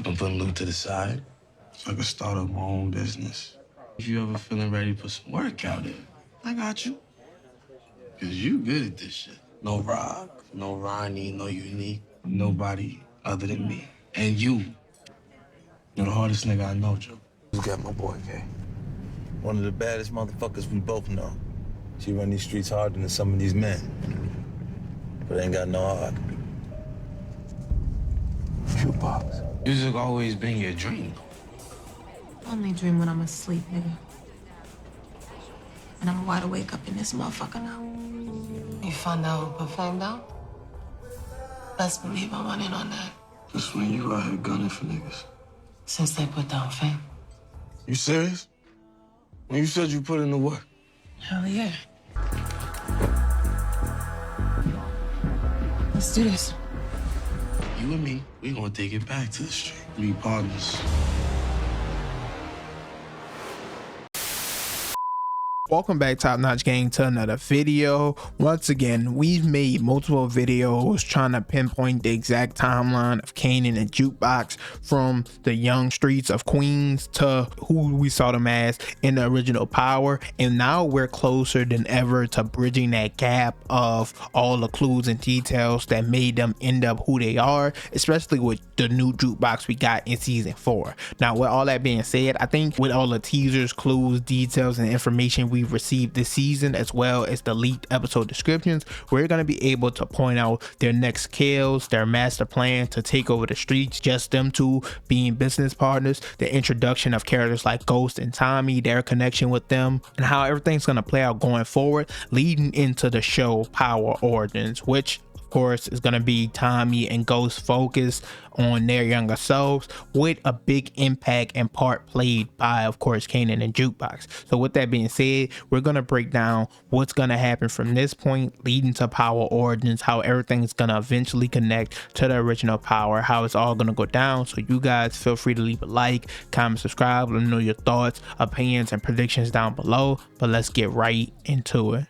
been putting loot to the side so I can start up my own business. If you ever feeling ready to put some work out there, I got you. Cause you good at this shit. No Rock, no Ronnie, no Unique, nobody other than me. And you. You're the hardest nigga I know, Joe. You got my boy, K. One of the baddest motherfuckers we both know. She run these streets harder than some of these men. But ain't got no heart. Jukebox. Music always been your dream. I only dream when I'm asleep, nigga. And I'm wide awake up in this motherfucker now. You found out who put Fame down? Best believe I want in on that. Just when you out here gunning for niggas. Since they put down Fame. You serious? When you said you put in the work? Hell yeah. Let's do this. You and me, we gonna take it back to the street. Be partners. Welcome back, Top Notch Gang, to another video. Once again, we've made multiple videos trying to pinpoint the exact timeline of Kanan and Jukebox from the young streets of Queens to who we saw them as in the original Power, and now we're closer than ever to bridging that gap of all the clues and details that made them end up who they are, especially with the new Jukebox we got in season 4. Now, with all that being said, I think with all the teasers, clues, details, and information we've received this season, as well as the leaked episode descriptions, we're going to be able to point out their next kills, their master plan to take over the streets, just them two being business partners, the introduction of characters like Ghost and Tommy, their connection with them, and how everything's going to play out going forward, leading into the show Power Origins, which of course is going to be Tommy and Ghost focused on their younger selves, with a big impact and part played by, of course, Kanan and Jukebox. So with that being said, we're going to break down what's going to happen from this point leading to Power Origins, how everything's going to eventually connect to the original Power, how it's all going to go down. So you guys feel free to leave a like, comment, subscribe, let me know your thoughts, opinions, and predictions down below. But let's get right into it.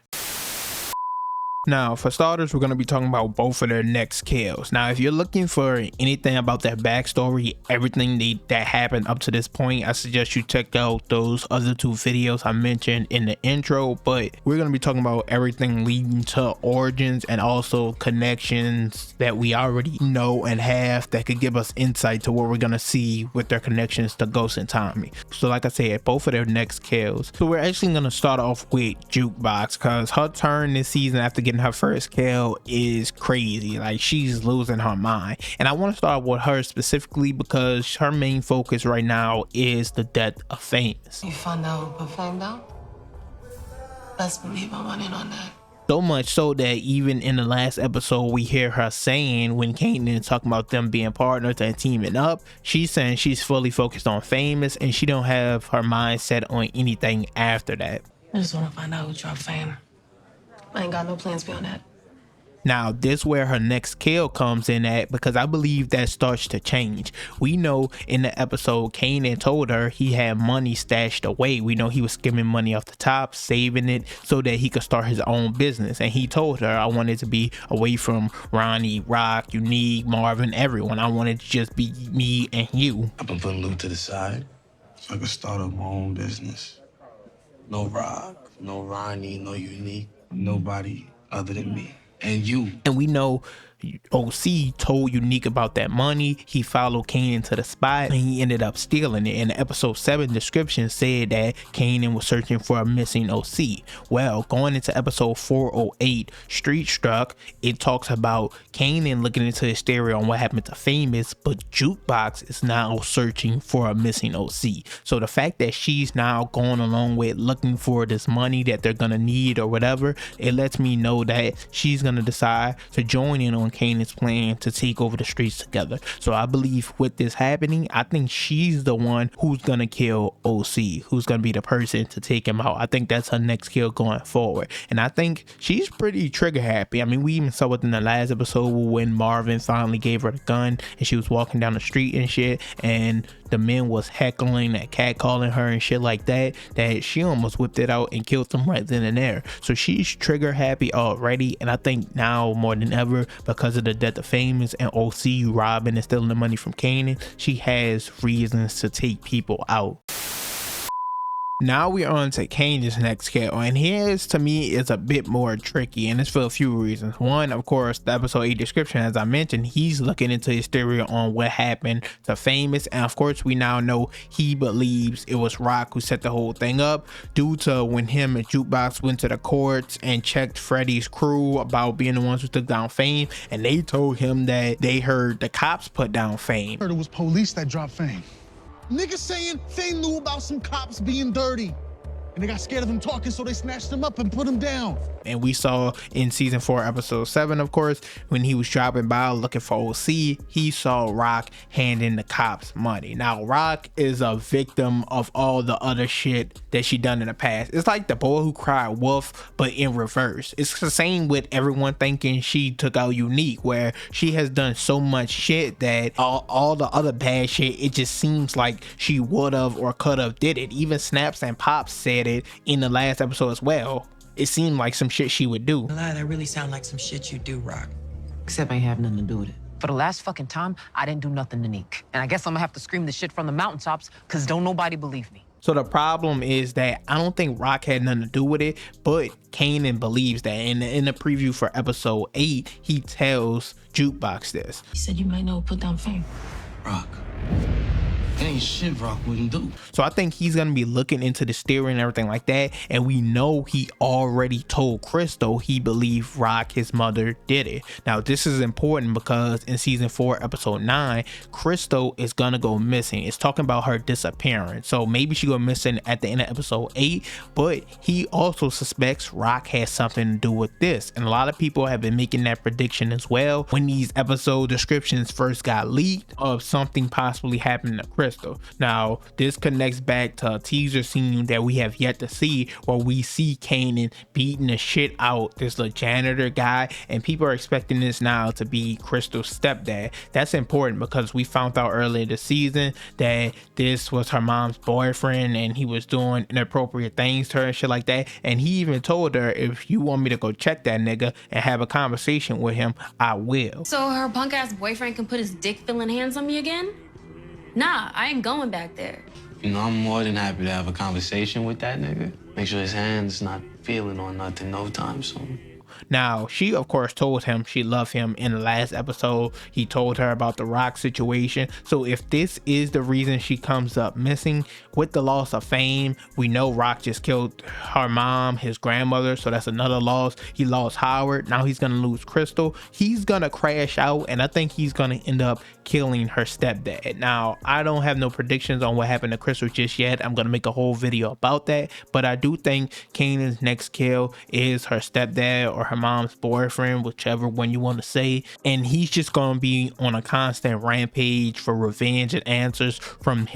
Now, for starters, we're going to be talking about both of their next kills. Now, if you're looking for anything about their backstory, everything that happened up to this point, I suggest you check out those other two videos I mentioned in the intro. But we're going to be talking about everything leading to Origins and also connections that we already know and have that could give us insight to what we're going to see with their connections to Ghost and Tommy. So like I said, both of their next kills. So we're actually going to start off with Jukebox, because her turn this season after getting her first kill is crazy. Like, she's losing her mind, and I want to start with her specifically because her main focus right now is the death of Famous. You found out who put Fame down? Best believe I want in on that. So much so that even in the last episode, we hear her saying, when Kanan is talking about them being partners and teaming up, she's saying she's fully focused on Famous and she don't have her mind set on anything after that. I just want to find out who dropped Fame. I ain't got no plans beyond that. Now, this where her next kill comes in at, because I believe that starts to change. We know in the episode, Kanan told her he had money stashed away. We know he was skimming money off the top, saving it so that he could start his own business. And he told her, I wanted to be away from Ronnie, Rock, Unique, Marvin, everyone. I wanted to just be me and you. I've been putting loot to the side so I can start up my own business. No Rock, no Ronnie, no Unique, nobody other than me. And you. And we know O-Cee told Unique about that money. He followed Kanan to the spot and he ended up stealing it. And the episode 7 description said that Kanan was searching for a missing O-Cee. Well, going into episode 408, Street Struck, it talks about Kanan looking into his stereo on what happened to Famous, but Jukebox is now searching for a missing O-Cee. So the fact that she's now going along with looking for this money that they're gonna need or whatever, it lets me know that she's gonna decide to join in on Kanan's plan to take over the streets together. So I believe with this happening, I think she's the one who's gonna kill O-Cee, who's gonna be the person to take him out. I think that's her next kill going forward, and I think she's pretty trigger happy. I mean, we even saw it in the last episode when Marvin finally gave her the gun and she was walking down the street and shit, and the men was heckling and catcalling her and shit like that, that she almost whipped it out and killed them right then and there. So she's trigger happy already, and I think now more than ever, because of the death of Famous and O-Cee robbing and stealing the money from Kanan, she has reasons to take people out. Now we're on to Kanan's next kill, and his to me is a bit more tricky, and it's for a few reasons. One, of course, the episode 8 description, as I mentioned, he's looking into hysteria on what happened to Famous, and of course we now know he believes it was Rock who set the whole thing up, due to when him and Jukebox went to the courts and checked Freddie's crew about being the ones who took down Fame, and they told him that they heard the cops put down Fame. Heard it was police that dropped Fame. Niggas saying they knew about some cops being dirty, and they got scared of him talking, so they snatched him up and put him down. And we saw in season 4 episode 7, of course, when he was dropping by looking for O-Cee, he saw Rock handing the cops money. Now Rock is a victim of all the other shit that she done in the past. It's like the boy who cried wolf, but in reverse. It's the same with everyone thinking she took out Unique, where she has done so much shit that all the other bad shit, it just seems like she would have or could have did it. Even Snaps and Pops said it in the last episode as well. It seemed like some shit she would do. A lie, that really sound like some shit you do, Rock. Except I ain't have nothing to do with it. For the last fucking time, I didn't do nothing unique. And I guess I'm gonna have to scream the shit from the mountaintops, cause don't nobody believe me. So the problem is that I don't think Rock had nothing to do with it, but Kanan believes that. And in the preview for episode 8, he tells Jukebox this. He said you might know who put down Fame. Rock. Ain't shit Rock wouldn't do. So I think he's gonna be looking into the theory and everything like that, and we know he already told Krystal he believed Rock, his mother, did it. Now this is important because in season 4 episode 9, Krystal is gonna go missing. It's talking about her disappearance, so maybe she go missing at the end of episode 8, but he also suspects Rock has something to do with this, and a lot of people have been making that prediction as well when these episode descriptions first got leaked of something possibly happening to Krystal. Now this connects back to a teaser scene that we have yet to see, where we see Kanan beating the shit out this little janitor guy, and people are expecting this now to be Krystal's stepdad. That's important because we found out earlier this season that this was her mom's boyfriend and he was doing inappropriate things to her and shit like that, and he even told her, if you want me to go check that nigga and have a conversation with him, I will. So her punk ass boyfriend can put his dick filling hands on me again? Nah, I ain't going back there. You know, I'm more than happy to have a conversation with that nigga. Make sure his hand's not feeling on nothing no time soon. Now, she of course told him she loved him in the last episode. He told her about the Rock situation. So if this is the reason she comes up missing, with the loss of Fame, we know Rock just killed her mom, his grandmother, so that's another loss. He lost Howard, now he's gonna lose Krystal. He's gonna crash out, and I think he's gonna end up killing her stepdad. Now, I don't have no predictions on what happened to Krystal just yet. I'm gonna make a whole video about that, but I do think Kanan's next kill is her stepdad or her mom's boyfriend, whichever one you want to say, and he's just gonna be on a constant rampage for revenge and answers from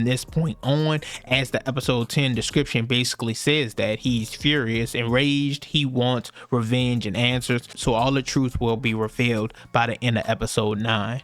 this point on, as the episode 10 description basically says that he's furious, enraged, he wants revenge and answers, so all the truth will be revealed by the end of episode 9.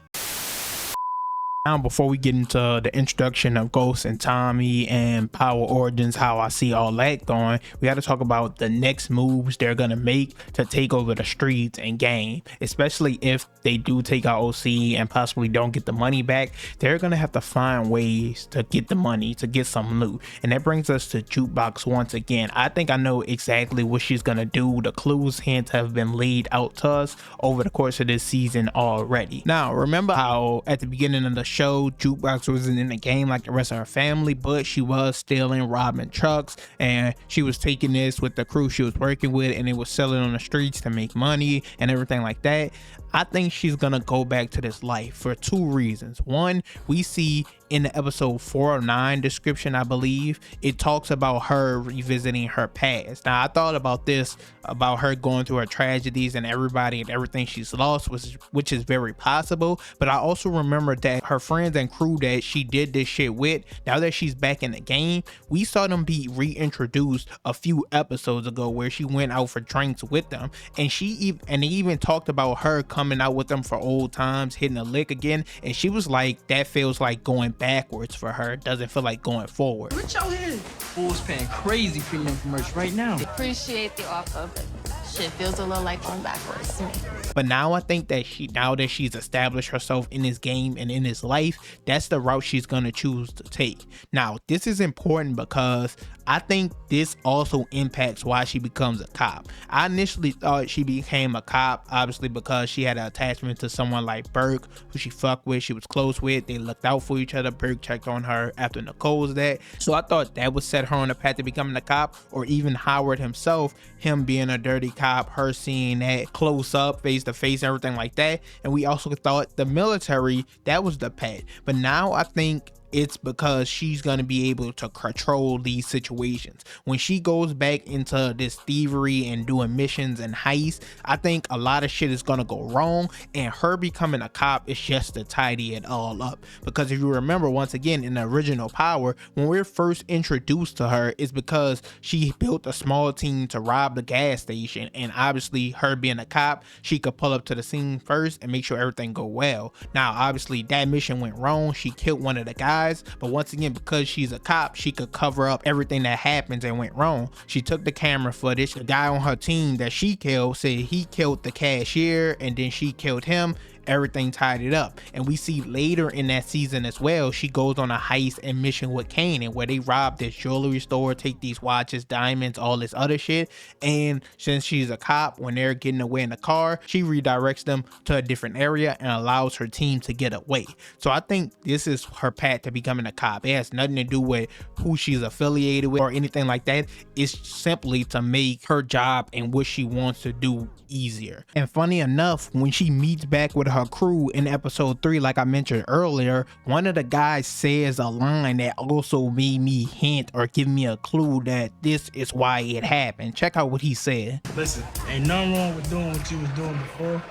Now, before we get into the introduction of Ghost and Tommy and Power Origins, how I see all that going, we got to talk about the next moves they're going to make to take over the streets and game. Especially if they do take out O-Cee and possibly don't get the money back, they're going to have to find ways to get the money, to get some loot. And that brings us to Jukebox once again. I think I know exactly what she's going to do. The clues, hints have been laid out to us over the course of this season already. Now, remember how at the beginning of the show, Jukebox wasn't in the game like the rest of her family, but she was stealing, robbing trucks, and she was taking this with the crew she was working with, and it was selling on the streets to make money and everything like that. I think she's gonna go back to this life for two reasons. One, we see in the episode 409 description, I believe, it talks about her revisiting her past. Now, I thought about this, about her going through her tragedies and everybody and everything she's lost, which is very possible, but I also remember that her friends and crew that she did this shit with, now that she's back in the game, we saw them be reintroduced a few episodes ago where she went out for drinks with them, and they even talked about her coming out with them for old times, hitting a lick again, and she was like, that feels like going backwards for her. It doesn't feel like going forward. What your head? Fools paying crazy premium for merch right now. Appreciate the offer, but shit feels a little like going backwards to me. But now I think that now that she's established herself in this game and in this life, that's the route she's gonna choose to take. Now, this is important because I think this also impacts why she becomes a cop. I initially thought she became a cop, obviously, because she had an attachment to someone like Burke, who she fucked with, she was close with, they looked out for each other. Burke checked on her after Nicole's dead. So I thought that would set her on the path to becoming a cop, or even Howard himself, him being a dirty cop, her seeing that close up, face to face, everything like that. And we also thought the military, that was the path. But now I think it's because she's going to be able to control these situations. When she goes back into this thievery and doing missions and heists, I think a lot of shit is going to go wrong, and her becoming a cop is just to tidy it all up. Because if you remember, once again, in the original Power, when we're first introduced to her, it's because she built a small team to rob the gas station, and obviously her being a cop, she could pull up to the scene first and make sure everything go well. Now obviously that mission went wrong, she killed one of the guys, but once again, because she's a cop, she could cover up everything that happens and went wrong. She took the camera footage. The guy on her team that she killed said he killed the cashier and then she killed him. Everything tied it up. And we see later in that season as well, she goes on a heist and mission with Kanan where they rob this jewelry store, take these watches, diamonds, all this other shit. And since she's a cop, when they're getting away in the car, she redirects them to a different area and allows her team to get away. So I think this is her path to becoming a cop. It has nothing to do with who she's affiliated with or anything like that. It's simply to make her job and what she wants to do easier. And funny enough, when she meets back with her crew in episode 3, like I mentioned earlier, one of the guys says a line that also made me hint or give me a clue that this is why it happened. Check out what he said. Listen, ain't nothing wrong with doing what you was doing before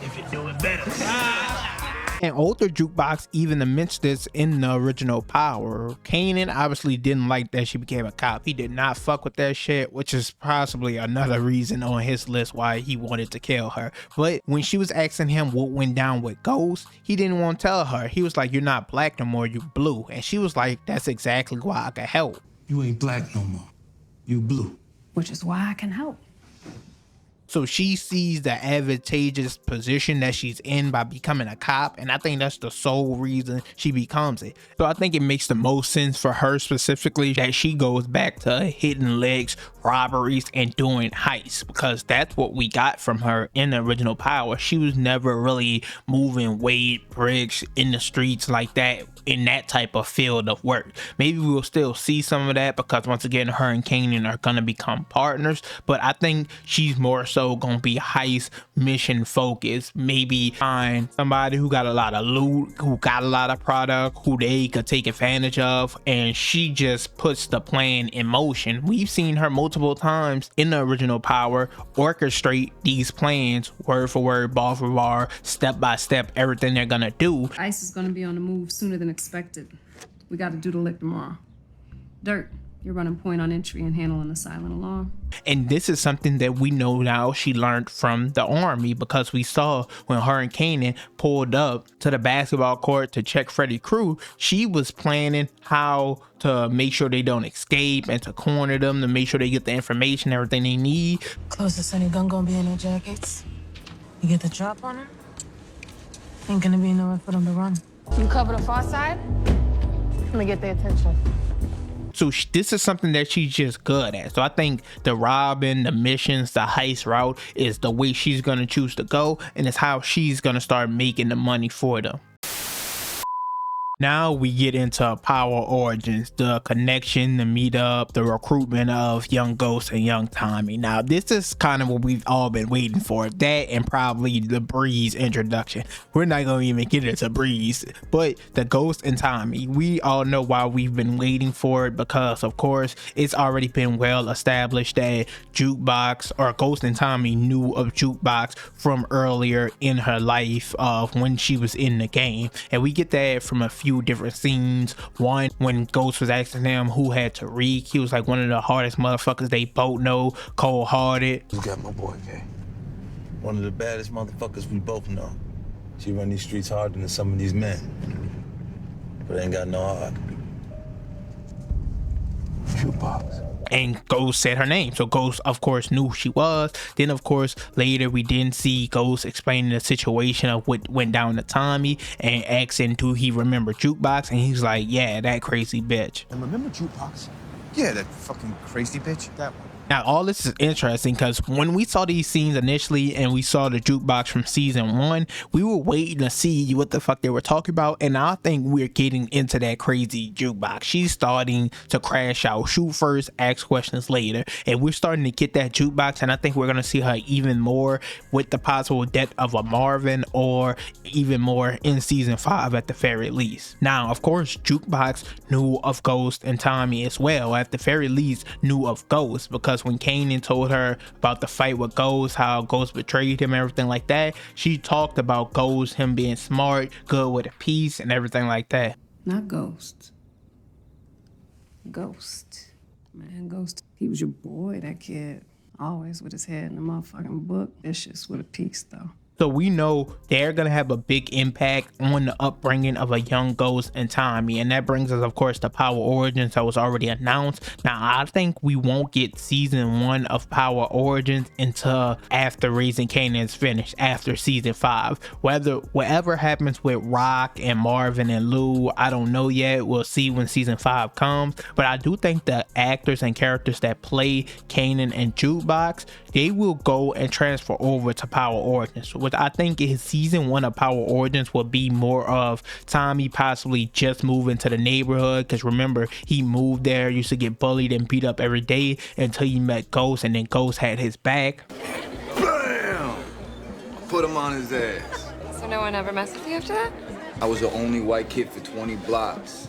if you do it better. And older Jukebox even mentioned this in the original Power. Kanan obviously didn't like that she became a cop. He did not fuck with that shit, which is possibly another reason on his list why he wanted to kill her. But when she was asking him what went down with Ghost, he didn't want to tell her. He was like, "You're not black no more, you blue." And she was like, "That's exactly why I could help." You ain't black no more. You blue. Which is why I can help. So she sees the advantageous position that she's in by becoming a cop, and I think that's the sole reason she becomes it. So I think it makes the most sense for her specifically that she goes back to hitting licks, robberies, and doing heists, because that's what we got from her in the original Power. She was never really moving weight, bricks in the streets like that, in that type of field of work. Maybe we'll still see some of that because once again, her and Kanan are gonna become partners, but I think she's more so gonna be heist mission focused. Maybe find somebody who got a lot of loot, who got a lot of product, who they could take advantage of, and she just puts the plan in motion. We've seen her multiple times in the original Power orchestrate these plans word for word, bar for bar, step by step, everything they're gonna do. ICE is gonna be on the move sooner than expected. We gotta do the lick tomorrow. Dirt, you're running point on entry and handling the silent alarm. And this is something that we know now she learned from the army, because we saw when her and Kanan pulled up to the basketball court to check Freddy's crew, she was planning how to make sure they don't escape and to corner them, to make sure they get the information, everything they need. Closest any gun gonna be in their jackets. You get the drop on her? Ain't gonna be nowhere for them to run. You cover the far side? Let me get their attention. So this is something that she's just good at. So I think the robbing, the missions, the heist route is the way she's gonna choose to go, and it's how she's gonna start making the money for them. Now we get into Power Origins, the connection, the meetup, the recruitment of young Ghost and young Tommy. Now this is kind of what we've all been waiting for, that and probably the Breeze introduction. We're not gonna even get into Breeze, but the Ghost and Tommy, we all know why we've been waiting for it, because of course it's already been well established that Jukebox, or Ghost and Tommy, knew of Jukebox from earlier in her life of when she was in the game, and we get that from a few different scenes. One, when Ghost was asking him who had Tariq, he was like, one of the hardest motherfuckers they both know, cold-hearted. You got my boy, Kay. One of the baddest motherfuckers we both know. She run these streets harder than some of these men. but it ain't got no heart. Jukebox. And Ghost said her name, so Ghost of course knew who she was. Then of course later we didn't see Ghost explaining the situation of what went down to Tommy and asking do he remember Jukebox, and he's like, yeah, that crazy bitch. And remember Jukebox? Yeah, that fucking crazy bitch. That one. Now all this is interesting because when we saw these scenes initially and we saw the Jukebox from season 1, we were waiting to see what the fuck they were talking about, and I think we're getting into that crazy Jukebox. She's starting to crash out, shoot first, ask questions later, and we're starting to get that Jukebox, and I think we're gonna see her even more with the possible death of a Marvin, or even more in season 5 at the very least. Now of course Jukebox knew of Ghost and Tommy as well, at the very least knew of Ghost, because when Kanan told her about the fight with Ghost, how Ghost betrayed him, everything like that, she talked about Ghost, him being smart, good with a piece, and everything like that. Not Ghost. Ghost. Man, Ghost, he was your boy, that kid. Always with his head in the motherfucking book. Vicious with a piece, though. So we know they're gonna have a big impact on the upbringing of a young Ghost and Tommy, and that brings us of course to Power Origins that was already announced. Now I think we won't get season 1 of Power Origins until after Raising Kanan is finished, after season 5. Whatever happens with Rock and Marvin and Lou, I don't know yet. We'll see when season 5 comes, but I do think the actors and characters that play Kanan and Jukebox, they will go and transfer over to Power Origins. What I think is season 1 of Power Origins will be more of Tommy possibly just moving to the neighborhood, because remember he moved there, used to get bullied and beat up every day until he met Ghost, and then Ghost had his back. Bam! Put him on his ass. So no one ever messed with you after that? I was the only white kid for 20 blocks.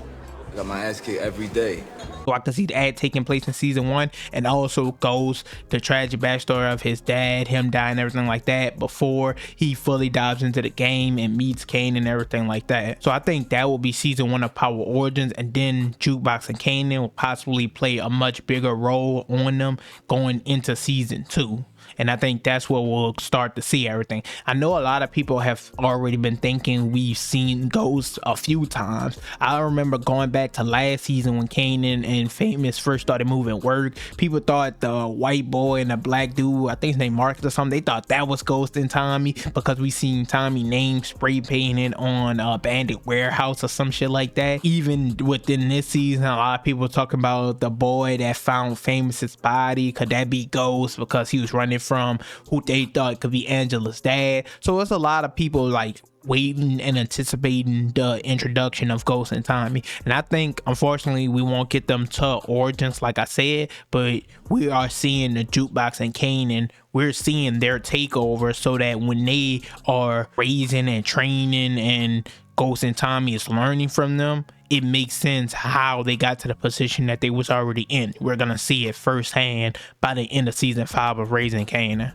Got my ass kicked every day. So I can see that taking place in season 1, and also Ghost, the tragic backstory of his dad, him dying, everything like that, before he fully dives into the game and meets Kanan and everything like that. So I think that will be season 1 of Power Origins, and then Jukebox and Kanan will possibly play a much bigger role on them going into season 2. And I think that's where we'll start to see everything. I know a lot of people have already been thinking we've seen Ghost a few times. I remember going back to last season when Kanan and Famous first started moving work. People thought the white boy and the black dude, I think his name Marcus or something, they thought that was Ghost and Tommy, because we seen Tommy name spray painted on a Bandit Warehouse or some shit like that. Even within this season, a lot of people talking about the boy that found Famous's body. Could that be Ghost, because he was running from who they thought could be Angela's dad? So there's a lot of people like waiting and anticipating the introduction of Ghost and Tommy, and I think unfortunately we won't get them to Origins like I said, but we are seeing the Jukebox and Kanan, we're seeing their takeover, so that when they are raising and training and Ghost and Tommy is learning from them, it makes sense how they got to the position that they was already in. We're gonna see it firsthand by the end of season 5 of Raising Kanan.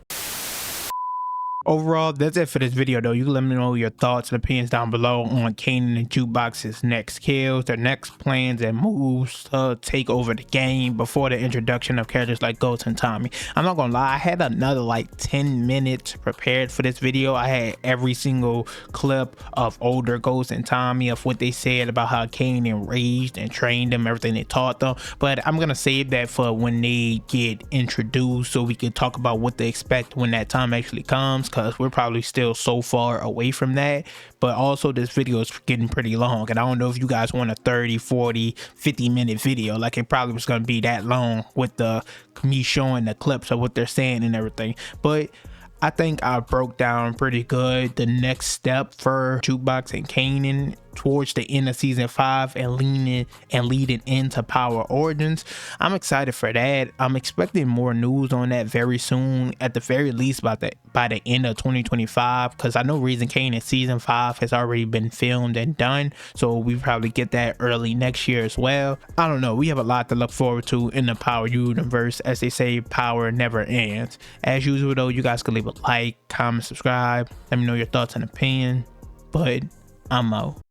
Overall, that's it for this video though. You can let me know your thoughts and opinions down below on Kanan and Jukebox's next kills, their next plans and moves to take over the game before the introduction of characters like Ghost and Tommy. I'm not gonna lie, I had another like 10 minutes prepared for this video. I had every single clip of older Ghost and Tommy, of what they said about how Kanan raised and trained them, everything they taught them, but I'm gonna save that for when they get introduced, so we can talk about what to expect when that time actually comes, because we're probably still so far away from that. But also this video is getting pretty long, and I don't know if you guys want a 30, 40, 50-minute video. Like, it probably was going to be that long with the me showing the clips of what they're saying and everything. But I think I broke down pretty good the next step for Jukebox and Kanan towards the end of season 5 and leading into Power Origins. I'm excited for that. I'm expecting more news on that very soon, at the very least by the end of 2025, because I know Raising Kanan season 5 has already been filmed and done, so we probably get that early next year as well. I don't know, we have a lot to look forward to in the Power universe. As they say, power never ends. As usual though, you guys can leave a like, comment, subscribe, let me know your thoughts and opinion, but I'm out.